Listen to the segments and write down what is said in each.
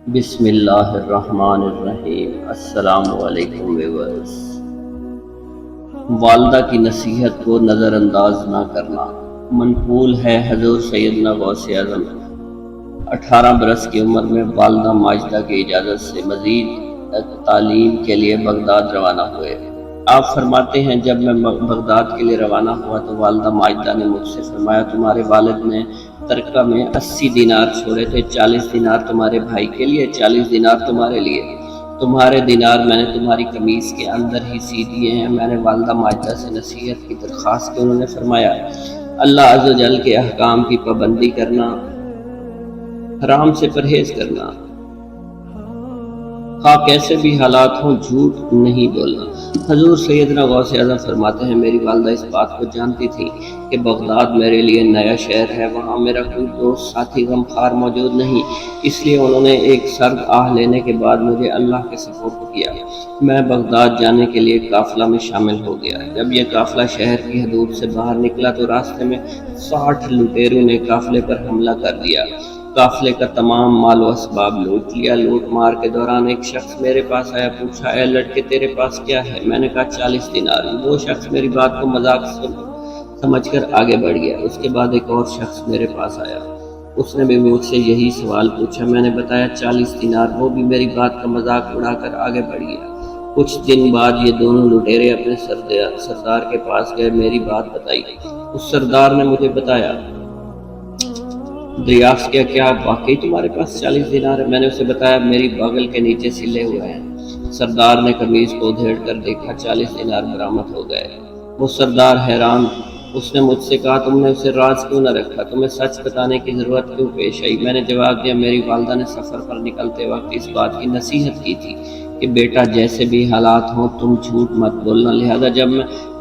بسم اللہ الرحمن الرحیم۔ السلام علیکم ویورز۔ والدہ کی نصیحت کو نظر انداز نہ کرنا۔ منقول ہے حضور سیدنا غوث اعظم 18 برس کی عمر میں والدہ ماجدہ کی اجازت سے مزید تعلیم کے لیے بغداد روانہ ہوئے۔ آپ فرماتے ہیں جب میں بغداد کے لیے روانہ ہوا تو والدہ ماجدہ نے مجھ سے فرمایا تمہارے والد نے ترکہ میں 80 دینار چھوڑے تھے، 40 دینار تمہارے بھائی کے لیے، 40 دینار تمہارے لیے۔ تمہارے دینار میں نے تمہاری قمیص کے اندر ہی سی دیے ہیں۔ میں نے والدہ ماجدہ سے نصیحت کی درخواست کی، انہوں نے فرمایا اللہ عز و جل کے احکام کی پابندی کرنا، حرام سے پرہیز کرنا، خواہ کیسے بھی حالات ہوں جھوٹ نہیں بولنا۔ حضور سیدنا غوث اعظم فرماتے ہیں میری والدہ اس بات کو جانتی تھی کہ بغداد میرے لیے نیا شہر ہے، وہاں میرا کوئی دوست ساتھی غمخوار موجود نہیں، اس لیے انہوں نے ایک سرد آہ لینے کے بعد مجھے اللہ کے سپرد کیا۔ میں بغداد جانے کے لیے قافلہ میں شامل ہو گیا۔ جب یہ قافلہ شہر کی حدود سے باہر نکلا تو راستے میں 60 لٹیروں نے قافلے پر حملہ کر دیا، قافلے کا تمام مال و اسباب لوٹ لیا۔ لوٹ مار کے دوران ایک شخص میرے پاس آیا، پوچھا اے لڑکے تیرے پاس کیا ہے؟ میں نے کہا 40 دینار۔ وہ شخص میری بات کو مذاق سمجھ کر آگے بڑھ گیا۔ اس کے بعد ایک اور شخص میرے پاس آیا، اس نے بھی مجھ سے یہی سوال پوچھا۔ میں نے بتایا 40 دینار۔ وہ بھی میری بات کا مذاق اڑا کر آگے بڑھ گیا۔ کچھ دن بعد یہ دونوں لٹیرے اپنے سردار کے پاس گئے، میری بات بتائی۔ اس سردار نے مجھے بتایا دریافت کیا کیا واقعی تمہارے پاس 40 دینار ہے؟ میں نے اسے بتایا میری بغل کے نیچے سلے ہوئے ہیں۔ سردار نے قمیض کو ادھیڑ کر دیکھا، 40 دینار برآمد ہو گئے۔ وہ سردار حیران، اس نے مجھ سے کہا تم نے اسے راز کیوں نہ رکھا؟ تمہیں سچ بتانے کی ضرورت کیوں پیش آئی؟ میں نے جواب دیا میری والدہ نے سفر پر نکلتے وقت اس بات کی نصیحت کی تھی کہ بیٹا جیسے بھی حالات ہوں تم جھوٹ مت بولنا، لہذا جب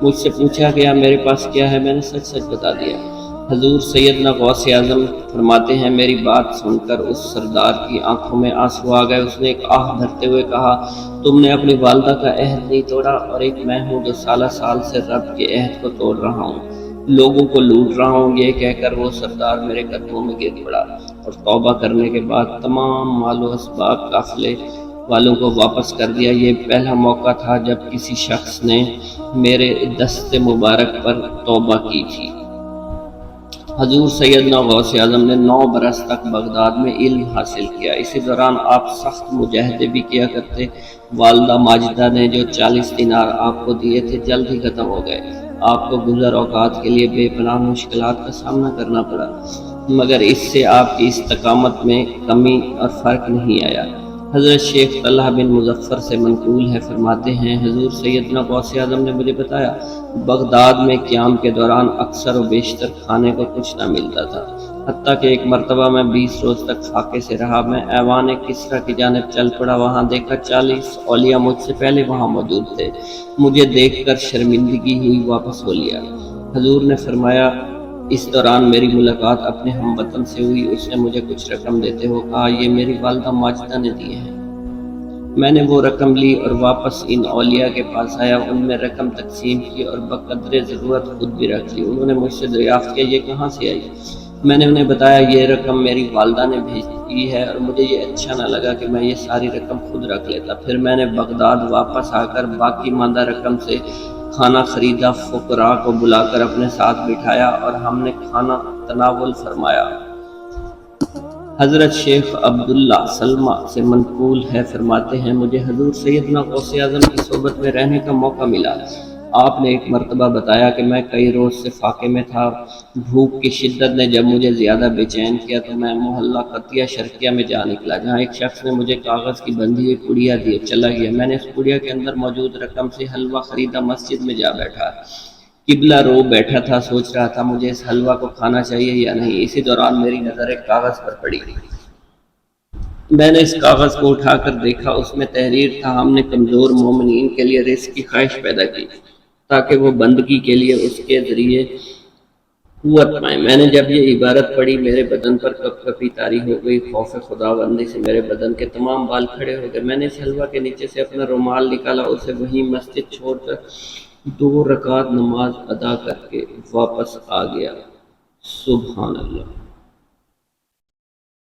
مجھ سے پوچھا گیا میرے پاس کیا ہے میں نے سچ سچ بتا دیا۔ حضور سیدنا غوث اعظم فرماتے ہیں میری بات سن کر اس سردار کی آنکھوں میں آنسو آ گئے۔ اس نے ایک آہ بھرتے ہوئے کہا تم نے اپنی والدہ کا عہد نہیں توڑا، اور ایک میں ہوں جو سالہ سال سے رب کے عہد کو توڑ رہا ہوں، لوگوں کو لوٹ رہا ہوں۔ یہ کہہ کر وہ سردار میرے قدموں میں گر پڑا اور توبہ کرنے کے بعد تمام مال و اسباب قافلے والوں کو واپس کر دیا۔ یہ پہلا موقع تھا جب کسی شخص نے میرے دست مبارک پر توبہ کی تھی۔ حضور سیدنا غوث اعظم نے 9 برس تک بغداد میں علم حاصل کیا۔ اسی دوران آپ سخت مجاہدے بھی کیا کرتے۔ والدہ ماجدہ نے جو 40 دینار آپ کو دیے تھے جلد ہی ختم ہو گئے۔ آپ کو گزر اوقات کے لیے بے پناہ مشکلات کا سامنا کرنا پڑا، مگر اس سے آپ کی استقامت میں کمی اور فرق نہیں آیا۔ حضرت شیخ طلحہ بن مظفر سے منقول ہے، فرماتے ہیں حضور سیدنا غوث اعظم نے مجھے بتایا بغداد میں قیام کے دوران اکثر و بیشتر کھانے کو کچھ نہ ملتا تھا، حتیٰ کہ ایک مرتبہ میں 20 روز تک فاقے سے رہا۔ میں ایوان کسریٰ کی جانب چل پڑا، وہاں دیکھا 40 اولیاء مجھ سے پہلے وہاں موجود تھے۔ مجھے دیکھ کر شرمندگی ہوئی، واپس ہو لیا۔ حضور نے فرمایا اس دوران میری ملاقات اپنے ہم وطن سے ہوئی، اس نے مجھے کچھ رقم دیتے ہوئے کہا یہ میری والدہ ماجدہ نے دی ہے۔ میں نے وہ رقم لی اور واپس ان اولیاء کے پاس آیا، ان میں رقم تقسیم کی اور بقدر ضرورت خود بھی رکھ لی۔ انہوں نے مجھ سے دریافت کیا یہ کہاں سے آئی؟ میں نے انہیں بتایا یہ رقم میری والدہ نے بھیجی ہے، اور مجھے یہ اچھا نہ لگا کہ میں یہ ساری رقم خود رکھ لیتا۔ پھر میں نے بغداد واپس آ کر باقی ماندہ رقم سے کھانا خریدا، فقراء کو بلا کر اپنے ساتھ بٹھایا اور ہم نے کھانا تناول فرمایا۔ حضرت شیخ عبداللہ سلمہ سے منقول ہے، فرماتے ہیں مجھے حضور سیدنا غوث اعظم کی صحبت میں رہنے کا موقع ملا۔ آپ نے ایک مرتبہ بتایا کہ میں کئی روز سے فاقے میں تھا۔ بھوک کی شدت نے جب مجھے زیادہ بے چین کیا تو میں محلہ قطیہ شرقیہ میں جا نکلا، جہاں ایک شخص نے مجھے کاغذ کی بندھی ہوئی پڑیا دی، چلا گیا۔ میں نے اس پڑیا کے اندر موجود رقم سے حلوہ خریدا، مسجد میں جا بیٹھا، قبلہ رو بیٹھا تھا، سوچ رہا تھا مجھے اس حلوہ کو کھانا چاہیے یا نہیں۔ اسی دوران میری نظر ایک کاغذ پر پڑی۔ میں نے اس کاغذ کو اٹھا کر دیکھا، اس میں تحریر تھا ہم نے کمزور مومنین کے لیے رزق کی خواہش پیدا کی تاکہ وہ بندگی کے لیے اس کے ذریعے قوت پائیں۔ میں نے جب یہ عبارت پڑھی میرے بدن پر کپ کپی طاری ہو گئی، خوف خداوندی سے میرے بدن کے تمام بال کھڑے ہو گئے۔ میں نے اس حلوہ کے نیچے سے اپنا رومال نکالا، اسے وہیں مسجد چھوڑ کر 2 رکعت نماز ادا کر کے واپس آ گیا۔ سبحان اللہ۔